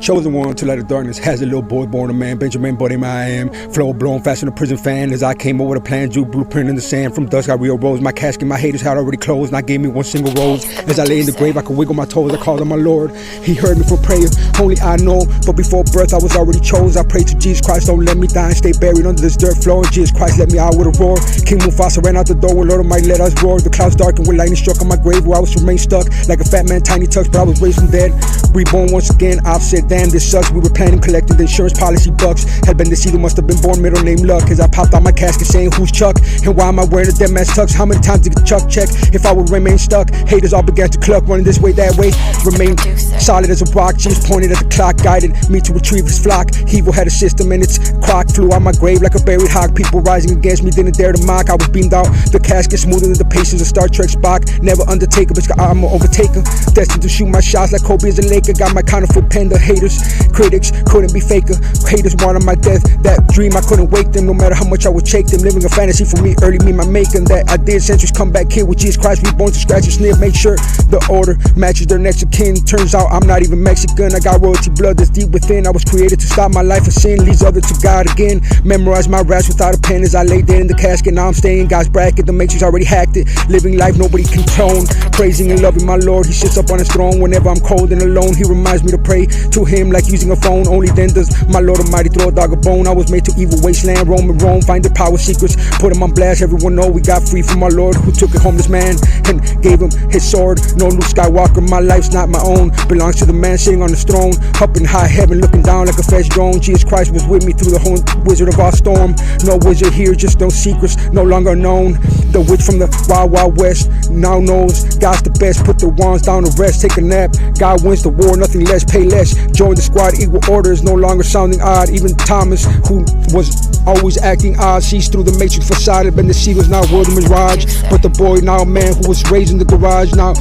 Chosen one to light the darkness, has a little boy born a man, Benjamin, but him I am. Flow blowing faster than a prison fan, as I came over the plan, drew blueprint in the sand. From dusk I rearose, my casket, my haters had already closed, and I gave me one single rose. As I lay in the grave, I could wiggle my toes, I called on my Lord. He heard me from prayer, only I know, but before birth I was already chose. I prayed to Jesus Christ, don't let me die and stay buried under this dirt floor. And Jesus Christ let me out with a roar. King Mufasa ran out the door, with Lord Almighty let us roar. The clouds darkened with lightning struck on my grave, where I was remain stuck like a fat man, tiny tucks, but I was raised from dead. Reborn once again, I've said damn this sucks. We were planning, collecting the insurance policy bucks. Had been deceived, must have been born middle name Luck. As I popped out my casket saying who's Chuck, and why am I wearing a dead man's tux? How many times did the Chuck check if I would remain stuck? Haters all began to cluck, running this way, that way. Remain solid as a rock, Jesus pointed at the clock, guided me to retrieve his flock. Evil had a system and its crock flew out my grave like a buried hawk. People rising against me didn't dare to mock. I was beamed out, the casket smoother than the patience of Star Trek Spock. Never undertaker, but I'm an overtaker, destined to shoot my shots like Kobe as a Laker. Got my counterfeit pen, the haters, critics couldn't be faker. Haters wanted my death, that dream I couldn't wake them. No matter how much I would shake them, living a fantasy for me, early me my making. That I did centuries come back here with Jesus Christ, reborn to scratch and sniff. Make sure the order matches their next of kin. Turns out I'm not even Mexican, I got royalty blood that's deep within. I was created to stop my life of sin, leads others to God again. Memorize my raps without a pen as I lay dead in the casket. Now I'm staying in God's bracket, the matrix already hacked it. Living life nobody can tone, praising and loving my Lord. He sits up on his throne whenever I'm cold and alone. He reminds me to pray to him like using a phone. Only then does my Lord Almighty throw a dog a bone. I was made to evil wasteland, roam and roam, find the power secrets, put him on blast. Everyone know we got free from our Lord, who took a homeless man and gave him his sword. No Luke Skywalker, my life's not my own, belongs to the man sitting on his throne, up in high heaven looking down like a fetch drone. Jesus Christ was with me through the whole wizard of our storm. No wizard here, just no secrets, no longer known. The witch from the wild wild west now knows God's the best. Put the wands down to rest, take a nap. God wins the war, nothing less, pay less. Join the squad, equal order is no longer sounding odd. Even Thomas, who was always acting odd, sees through the matrix facade. Had been deceived, was now world of mirage. But the boy now a man who was raised in the garage. Now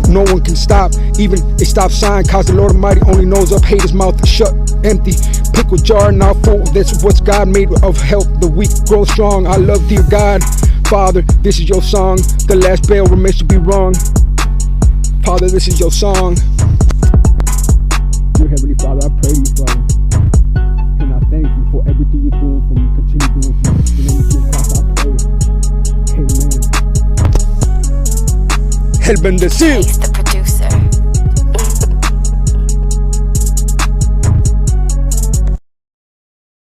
no one can stop, even a stop sign, cause the Lord Almighty only knows up. Haters mouth shut, empty, pickle jar now full. That's what's God made of help the weak grow strong. I love dear God, Father, this is your song. The last bell remains to be rung. Father, this is your song. Dear Heavenly Father, I pray to you, Father, and I thank you for everything you're doing for me. Continue doing for me. In the name of Jesus Christ, I pray. Amen. El bendecido.